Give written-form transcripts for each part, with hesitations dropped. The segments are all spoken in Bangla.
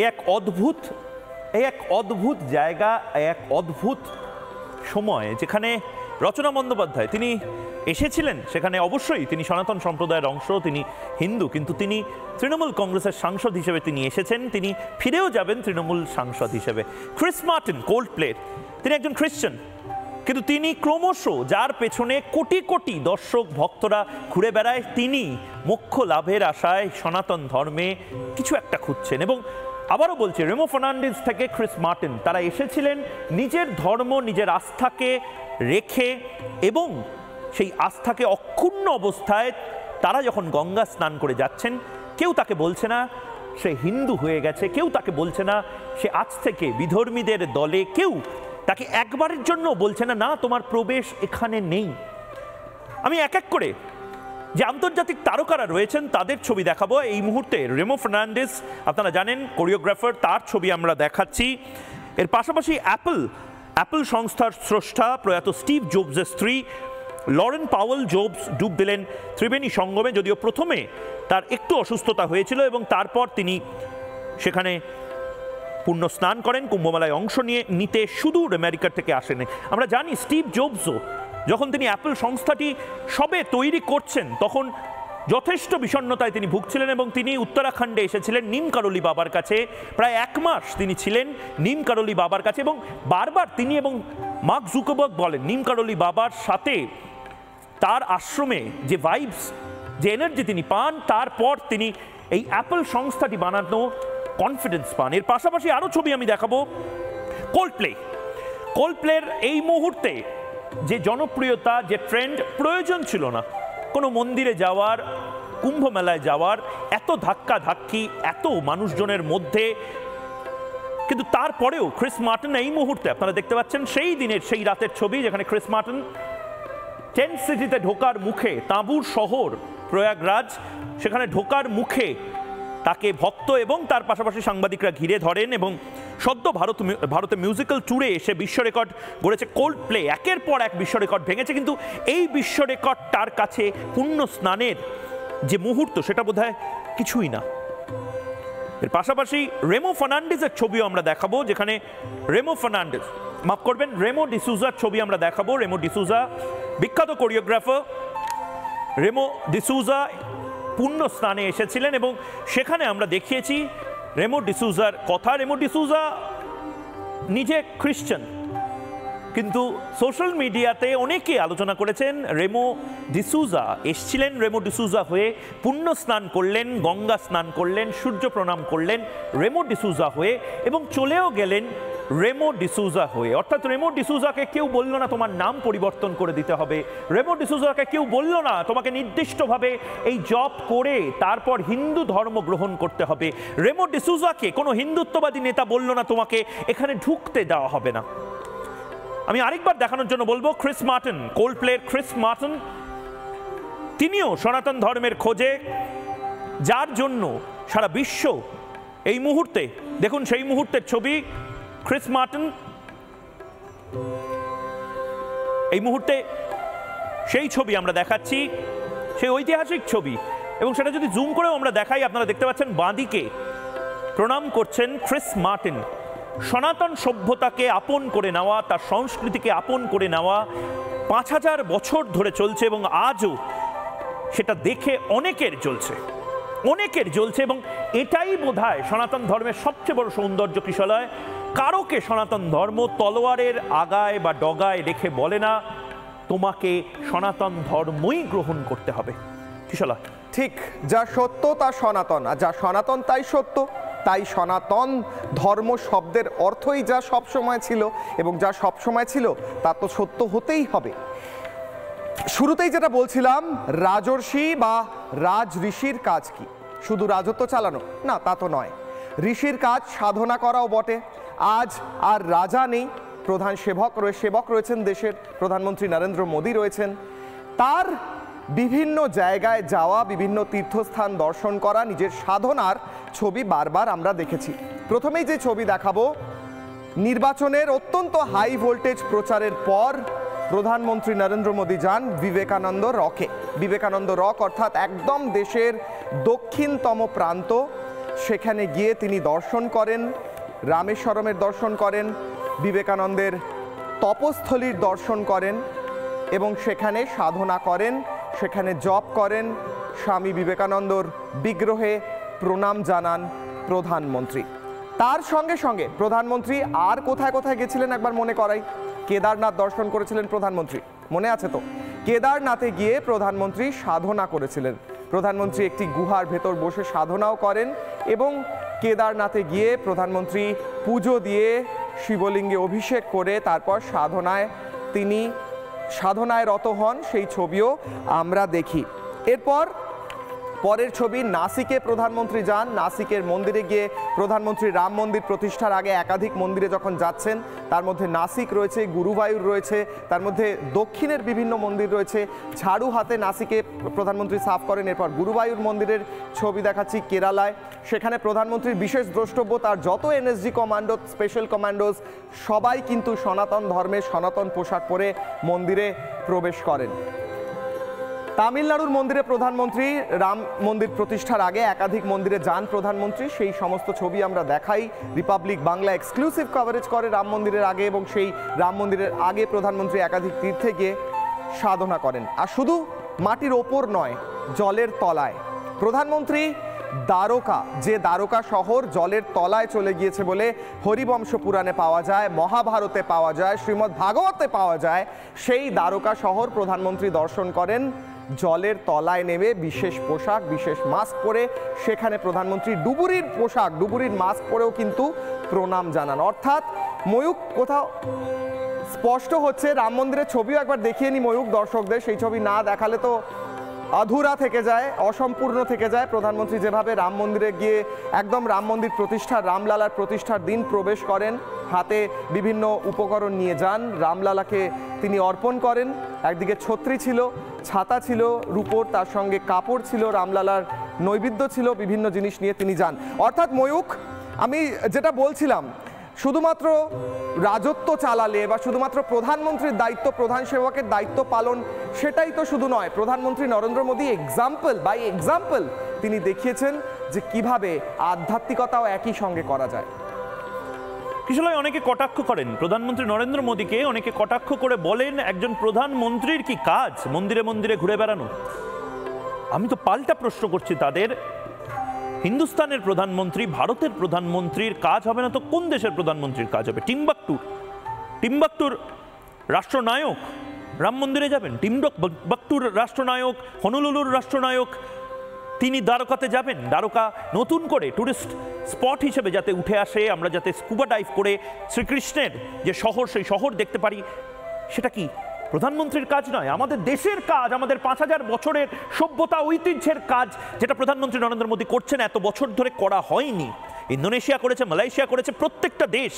এক অদ্ভুত জায়গা, এক অদ্ভুত সময় যেখানে রচনা বন্দ্যোপাধ্যায় তিনি এসেছিলেন। সেখানে অবশ্যই তিনি সনাতন সম্প্রদায়ের অংশ, তিনি হিন্দু, কিন্তু তিনি তৃণমূল কংগ্রেসের সাংসদ হিসেবে তিনি এসেছেন, তিনি ফিরেও যাবেন তৃণমূল সাংসদ হিসেবে। ক্রিস মার্টিন, কোল্ডপ্লের, তিনি একজন খ্রিশ্চান, কিন্তু তিনি ক্রমশ যার পেছনে কোটি কোটি দর্শক ভক্তরা ঘুরে বেড়ায়, তিনি মোক্ষ লাভের আশায় সনাতন ধর্মে কিছু একটা খুঁজছেন। এবং আবারও বলছি, রেমো ফার্নান্ডিজ থেকে ক্রিস মার্টিন, তারা এসেছিলেন নিজের ধর্ম, নিজের আস্থাকে রেখে, এবং সেই আস্থাকে অক্ষুণ্ণ অবস্থায় তারা যখন গঙ্গা স্নান করে যাচ্ছেন, কেউ তাকে বলছে না সে হিন্দু হয়ে গেছে, কেউ তাকে বলছে না সে আজ থেকে বিধর্মীদের দলে, কেউ তাকে একবারের জন্য বলছে না না তোমার প্রবেশ এখানে নেই। আমি এক এক করে যে আন্তর্জাতিক তারকারা রয়েছেন তাদের ছবি দেখাবো এই মুহূর্তে। রেমো ফার্নান্ডিজ আপনারা জানেন কোরিওগ্রাফার, তার ছবি আমরা দেখাচ্ছি। এর পাশাপাশি অ্যাপল সংস্থার স্রষ্টা প্রয়াত স্টিভ জবসের স্ত্রী লরেন পাওয়েল জবস ডুব দিলেন ত্রিবেণী সঙ্গমে, যদিও প্রথমে তার একটু অসুস্থতা হয়েছিল এবং তারপর তিনি সেখানে পুণ্য স্নান করেন, কুম্ভমেলায় অংশ নিতে সুদূর আমেরিকা থেকে আসেন। আমরা জানি স্টিভ জবসও যখন তিনি অ্যাপল সংস্থাটি সবে তৈরি করছেন তখন যথেষ্ট বিষণ্ণতায় তিনি ভুগছিলেন এবং তিনি উত্তরাখণ্ডে এসেছিলেন নিম কারোলি বাবার কাছে। প্রায় 1 মাস তিনি ছিলেন নিম কারোলি বাবার কাছে এবং বারবার তিনি এবং মার্ক জুকারবার্গ বলেন নিম কারোলি বাবার সাথে তার আশ্রমে যে ভাইবস, যে এনার্জি তিনি পান, তারপর তিনি এই অ্যাপল সংস্থাটি বানানো কনফিডেন্স পান। এর পাশাপাশি আরও ছবি আমি দেখাবো। কোল্ডপ্লের এই মুহূর্তে যে জনপ্রিয়তা, যে ট্রেন্ড, প্রয়োজন ছিল না কোনো মন্দিরে যাওয়ার, কুম্ভ মেলায় যাওয়ার, এত ধাক্কা ধাক্কি, এত মানুষজনের মধ্যে, কিন্তু তারপরেও ক্রিস মার্টিন এই মুহূর্তে আপনারা দেখতে পাচ্ছেন সেই দিনের সেই রাতের ছবি যেখানে ক্রিস মার্টিন টেন্ট সিটিতে ঢোকার মুখে, তাঁবুর শহর প্রয়াগরাজ, সেখানে ঢোকার মুখে তাকে ভক্ত এবং তার পাশাপাশি সাংবাদিকরা ঘিরে ধরেন এবং সদ্য ভারতে মিউজিক্যাল ট্যুরে এসে বিশ্ব রেকর্ড গড়েছে কোল্ডপ্লে। একের পর এক বিশ্ব রেকর্ড ভেঙেছে, কিন্তু এই বিশ্ব রেকর্ড তার কাছে পুণ্য স্নানের যে মুহূর্ত সেটা বোধহয় কিছুই না। এর পাশাপাশি রেমো ফার্নান্ডিজের ছবিও আমরা দেখাবো, যেখানে রেমো ডিসুজার ছবি আমরা দেখাবো। রেমো ডিসুজা বিখ্যাত কোরিওগ্রাফার। রেমো ডিসুজা পুণ্য স্নানে এসেছিলেন এবং সেখানে আমরা দেখিয়েছি রেমো ডিসুজার কথা। রেমো ডিসুজা নিজে খ্রিশ্চান, কিন্তু সোশ্যাল মিডিয়াতে অনেকে আলোচনা করেছেন রেমো ডিসুজা এসছিলেন রেমো ডিসুজা হয়ে, পুণ্য স্নান করলেন, গঙ্গা স্নান করলেন, সূর্য প্রণাম করলেন রেমো ডিসুজা হয়ে এবং চলেও গেলেন রেমো ডিসুজা হয়ে। অর্থাৎ রেমো ডিসুজাকে কেউ বলল না তোমার নাম পরিবর্তন করে দিতে হবে, রেমো ডিসুজাকে কেউ বলল না তোমাকে নির্দিষ্টভাবে এই জব করে তারপর হিন্দু ধর্ম গ্রহণ করতে হবে, রেমো ডিসুজাকে কোনো হিন্দুত্ববাদী নেতা বলল না তোমাকে এখানে ঢুকতে দেওয়া হবে না। আমি আরেকবার দেখানোর জন্য বলবো ক্রিস মার্টিন, কোল্ডপ্লের ক্রিস মার্টিন, তিনিও সনাতন ধর্মের খোঁজে, যার জন্য সারা বিশ্ব এই মুহূর্তে, দেখুন সেই মুহূর্তের ছবি, ক্রিস মার্টিন এই মুহূর্তে সেই ছবি আমরা দেখাচ্ছি, সেই ঐতিহাসিক ছবি, এবং সেটা যদি জুম করেও আমরা দেখাই আপনারা দেখতে পাচ্ছেন বাঁদিকে প্রণাম করছেন ক্রিস মার্টিন। সনাতন সভ্যতাকে আপন করে নেওয়া, তার সংস্কৃতিকে আপন করে নেওয়া 5000 বছর ধরে চলছে এবং আজও সেটা দেখে অনেকের জ্বলছে এবং এটাই বোধহয় সনাতন ধর্মের সবচেয়ে বড় সৌন্দর্য। কিশলয়, কারোকে সনাতন ধর্ম তলোয়ারের আগায় বা ডগায় রেখে বলে না তোমাকে সনাতন ধর্মই গ্রহণ করতে হবে। কিশলয়, ঠিক, যা সত্য তা সনাতন, আর যা সনাতন তাই সত্য, তাই সনাতন ধর্ম শব্দের অর্থই যা সব সময় ছিল এবং যা সব সময় ছিল তা তো সত্য হতেই হবে। শুরুতেই যেটা বলছিলাম, রাজর্ষি বা রাজ ঋষির কাজ কি? শুধু রাজত্ব চালানো না, তা তো নয়। ঋষির কাজ সাধনা করাও বটে। আজ আর রাজা নেই, প্রধান সেবক রয়েছেন দেশের, প্রধানমন্ত্রী নরেন্দ্র মোদী রয়েছেন। তার বিভিন্ন জায়গায় যাওয়া, বিভিন্ন তীর্থস্থান দর্শন করা, নিজের সাধনার ছবি বারবার আমরা দেখেছি। প্রথমেই যে ছবি দেখাবো, নির্বাচনের অত্যন্ত হাই ভোল্টেজ প্রচারের পর প্রধানমন্ত্রী নরেন্দ্র মোদী যান বিবেকানন্দ রক অর্থাৎ একদম দেশের দক্ষিণতম প্রান্ত, সেখানে গিয়ে তিনি দর্শন করেন, রামেশ্বরমের দর্শন করেন, বিবেকানন্দের তপস্থলীর দর্শন করেন এবং সেখানে সাধনা করেন, সেখানে জপ করেন, স্বামী বিবেকানন্দর বিগ্রহে প্রণাম জানান প্রধানমন্ত্রী। তার সঙ্গে সঙ্গে প্রধানমন্ত্রী আর কোথায় কোথায় গেছিলেন একবার মনে করাই। কেদারনাথ দর্শন করেছিলেন প্রধানমন্ত্রী, মনে আছে তো? কেদারনাথে গিয়ে প্রধানমন্ত্রী সাধনা করেছিলেন। প্রধানমন্ত্রী একটি গুহার ভেতর বসে সাধনাও করেন এবং কেদারনাথে গিয়ে প্রধানমন্ত্রী পুজো দিয়ে শিবলিঙ্গে অভিষেক করে তারপর তিনি সাধনায় রত হন, সেই ছবিও আমরা দেখি। এরপর পরের ছবি, নাসিকে প্রধানমন্ত্রী যান। নাসিকের মন্দিরে গিয়ে প্রধানমন্ত্রী রাম মন্দির প্রতিষ্ঠার আগে একাধিক মন্দিরে যখন যাচ্ছেন, তার মধ্যে নাসিক রয়েছে, গুরুবায়ুর রয়েছে, তার মধ্যে দক্ষিণের বিভিন্ন মন্দির রয়েছে। ঝাড়ু হাতে নাসিকে প্রধানমন্ত্রী সাফ করেন। এরপর গুরুবায়ুর মন্দিরের ছবি দেখাচ্ছি কেরালায়। সেখানে প্রধানমন্ত্রীর বিশেষ দ্রষ্টব্য, তার যত এনএসজি কমান্ডো, স্পেশাল কমান্ডোজ সবাই কিন্তু সনাতন ধর্মের সনাতন পোশাক পরে মন্দিরে প্রবেশ করেন। তামিলনাড়ুর মন্দিরে প্রধানমন্ত্রী রাম মন্দির প্রতিষ্ঠার আগে একাধিক মন্দিরে যান প্রধানমন্ত্রী, সেই সমস্ত ছবি আমরা দেখাই। রিপাবলিক বাংলা এক্সক্লুসিভ কভারেজ করে রাম মন্দিরের আগে, এবং সেই রাম মন্দিরের আগে প্রধানমন্ত্রী একাধিক তীর্থে গিয়ে সাধনা করেন। আর শুধু মাটির ওপর নয়, জলের তলায় প্রধানমন্ত্রী দ্বারকা, যে দ্বারকা শহর জলের তলায় চলে গিয়েছে বলে হরিবংশ পুরাণে পাওয়া যায়, মহাভারতে পাওয়া যায়, শ্রীমদ্ ভাগবতে পাওয়া যায়, সেই দ্বারকা শহর প্রধানমন্ত্রী দর্শন করেন জলের তলায় নেমে, বিশেষ পোশাক, বিশেষ মাস্ক পরে। সেখানে প্রধানমন্ত্রী ডুবুরির পোশাক, ডুবুরির মাস্ক পরেও কিন্তু প্রণাম জানান। অর্থাৎ ময়ূক কোথাও স্পষ্ট হচ্ছে, রাম মন্দিরের ছবিও একবার দেখিয়ে নি ময়ূক দর্শকদের, সেই ছবি না দেখালে তো অধুরা থেকে যায়, অসম্পূর্ণ থেকে যায়। প্রধানমন্ত্রী যেভাবে রাম মন্দিরে গিয়ে একদম রাম মন্দির প্রতিষ্ঠার, রামলালার প্রতিষ্ঠার দিন প্রবেশ করেন, হাতে বিভিন্ন উপকরণ নিয়ে যান, রামলালাকে তিনি অর্পণ করেন। একদিকে ছত্রী ছিল, ছাতা ছিল রূপোর, তার সঙ্গে কাপড় ছিল, রামলালার নৈবেদ্য ছিল, বিভিন্ন জিনিস নিয়ে তিনি যান। অর্থাৎ ময়ূক, আমি যেটা বলছিলাম, শুধুমাত্র রাজত্ব চালালে বা শুধুমাত্র প্রধানমন্ত্রীর দায়িত্ব, প্রধান সেবকের দায়িত্ব পালন, সেটাই তো শুধু নয়। প্রধানমন্ত্রী Narendra Modi example by example তিনি দেখিয়েছেন যে কিভাবে আধ্যাত্মিকতাও একই সঙ্গে করা যায়। কিশোরয়, অনেকে কটাক্ষ করেন প্রধানমন্ত্রী নরেন্দ্র মোদীকে, অনেকে কটাক্ষ করে বলেন একজন প্রধানমন্ত্রীর কি কাজ মন্দিরে মন্দিরে ঘুরে বেড়ানো? আমি তো পাল্টা প্রশ্ন করছি তাদের, হিন্দুস্তানের প্রধানমন্ত্রী, ভারতের প্রধানমন্ত্রীর কাজ হবে না তো কোন দেশের প্রধানমন্ত্রীর কাজ হবে? টিম্বাকটুর রাষ্ট্রনায়ক রাম মন্দিরে যাবেন? টিম্বাকটুর রাষ্ট্রনায়ক, হনুলুলুর রাষ্ট্রনায়ক তিনি দ্বারকাতে যাবেন? দ্বারকা নতুন করে টুরিস্ট স্পট হিসেবে যাতে উঠে আসে, আমরা যাতে স্কুবা ডাইভ করে শ্রীকৃষ্ণের যে শহর, সেই শহর দেখতে পারি, সেটা কি প্রধানমন্ত্রীর কাজ নয়? আমাদের দেশের কাজ, আমাদের 5000 বছরের সভ্যতা ঐতিহ্যের কাজ, যেটা প্রধানমন্ত্রী নরেন্দ্র মোদী করছেন, এত বছর ধরে করা হয়নি। ইন্দোনেশিয়া করেছে, মালয়েশিয়া করেছে, প্রত্যেকটা দেশ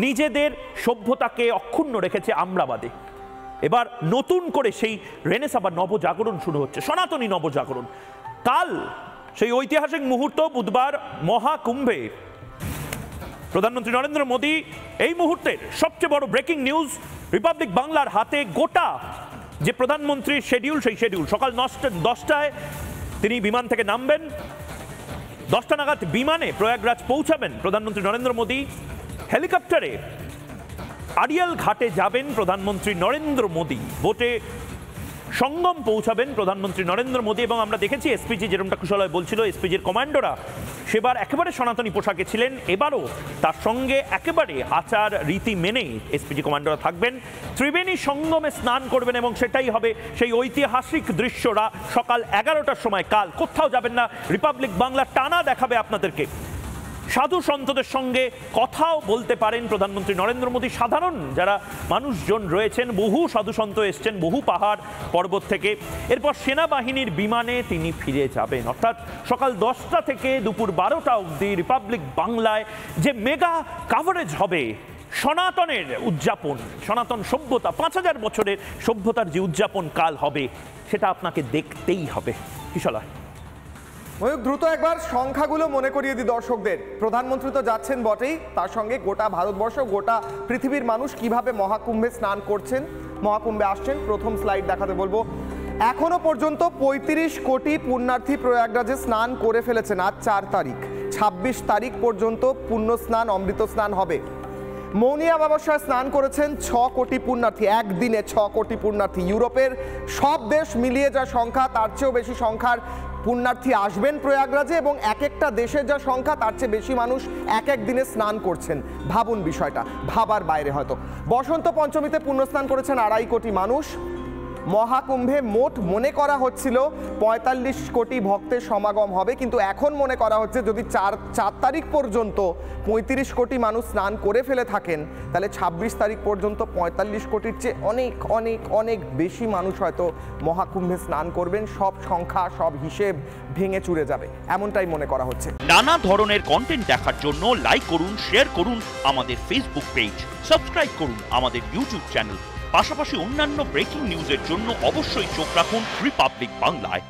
নিজেদের সভ্যতাকে অক্ষুণ্ণ রেখেছে, আমরা বাদে। এবার নতুন করে সেই রেনেসাঁ বা নবজাগরণ শুরু হচ্ছে, সনাতনী নবজাগরণ। কাল সেই ঐতিহাসিক মুহূর্ত, বুধবার মহাকুম্ভে প্রধানমন্ত্রী নরেন্দ্র মোদী এই মুহূর্তের সবচেয়ে বড় ব্রেকিং নিউজ, রিপাবলিক বাংলার হাতে গোটা যে প্রধানমন্ত্রীর শেডিউল, সেই শেডিউল সকাল 10টায় তিনি বিমান থেকে নামবেন, 10টা নাগাদ বিমানে প্রয়াগরাজ পৌঁছাবেন প্রধানমন্ত্রী নরেন্দ্র মোদী, হেলিকপ্টারে আড়িয়াল ঘাটে যাবেন প্রধানমন্ত্রী নরেন্দ্র মোদী, বোটে সঙ্গম পৌঁছাবেন প্রধানমন্ত্রী নরেন্দ্র মোদী। এবং আমরা দেখেছি এসপিজি, যেরকমটা কুশলয় বলছিল, এসপিজির কমান্ডোরা সেবার একেবারে সনাতনী পোশাকে ছিলেন, এবারও তার সঙ্গে একেবারে আচার রীতি মেনে এসপিজি কমান্ডোরা থাকবেন, ত্রিবেণী সঙ্গমে স্নান করবেন এবং সেটাই হবে সেই ঐতিহাসিক দৃশ্যরা সকাল 11টার সময়। কাল কোথাও যাবেন না, রিপাবলিক বাংলা টানা দেখাবে আপনাদেরকে। সাধু সন্তদের সঙ্গে কথাও বলতে পারেন প্রধানমন্ত্রী নরেন্দ্র মোদী। সাধারণ যারা মানুষজন রয়েছেন, বহু সাধু সন্ত এসছেন বহু পাহাড় পর্বত থেকে। এরপর সেনাবাহিনীর বিমানে তিনি ফিরে যাবেন। অর্থাৎ সকাল 10টা থেকে দুপুর 12টা অবধি রিপাবলিক বাংলায় যে মেগা কাভারেজ হবে সনাতনের উদযাপন, সনাতন সভ্যতা, 5000 বছরের সভ্যতার যে উদযাপন কাল হবে, সেটা আপনাকে দেখতেই হবে। কিশলয়, ময়ূক, দ্রুত একবার সংখ্যাগুলো মনে করিয়ে দিই দর্শকদের। প্রধানমন্ত্রী তো যাচ্ছেন বটেই, তার সঙ্গে গোটা ভারতবর্ষ, গোটা পৃথিবীর মানুষ কিভাবে মহাকুম্ভে স্নান করছেন, মহাকুম্ভে আসছেন। প্রথম স্লাইড দেখাতে বলবো। এখনো পর্যন্ত 35 কোটি পুণ্যার্থী প্রয়াগরাজে স্নান করে ফেলেছেন। আজ 4 তারিখ। 26 তারিখ পর্যন্ত পুণ্য স্নান অমৃত স্নান হবে। মৌনী অমাবস্যায় স্নান করেছেন 6 কোটি পুণ্যার্থী, একদিনে 6 কোটি পুণ্যার্থী। ইউরোপের সব দেশ মিলিয়ে যা সংখ্যা তার চেয়েও বেশি সংখ্যার পুণ্যার্থী আসবেন প্রয়াগরাজে, এবং এক একটা দেশের যা সংখ্যা তার চেয়ে বেশি মানুষ এক এক দিনে স্নান করছেন। ভাবুন বিষয়টা, ভাবার বাইরে হয়তো। বসন্ত পঞ্চমীতে পুণ্যস্নান করেছেন 2.5 কোটি মানুষ। মহাকুম্ভে মোট মনে করা হচ্ছিল 45 কোটি ভক্তের সমাগম হবে, কিন্তু এখন মনে করা হচ্ছে যদি 4 তারিখ পর্যন্ত 35 কোটি মানুষ স্নান করে ফেলে থাকেন, তাহলে 26 তারিখ পর্যন্ত 45 কোটির চেয়ে অনেক অনেক অনেক বেশি মানুষ হয়তো মহাকুম্ভে স্নান করবেন। সব সংখ্যা, সব হিসেব ভেঙে চুরে যাবে, এমনটাই মনে করা হচ্ছে। নানা ধরনের কন্টেন্ট দেখার জন্য লাইক করুন, শেয়ার করুন আমাদের ফেসবুক পেজ, সাবস্ক্রাইব করুন আমাদের ইউটিউব চ্যানেল। পাশাপাশি অন্যান্য ব্রেকিং নিউজের জন্য অবশ্যই চোখ রাখুন রিপাবলিক বাংলায়।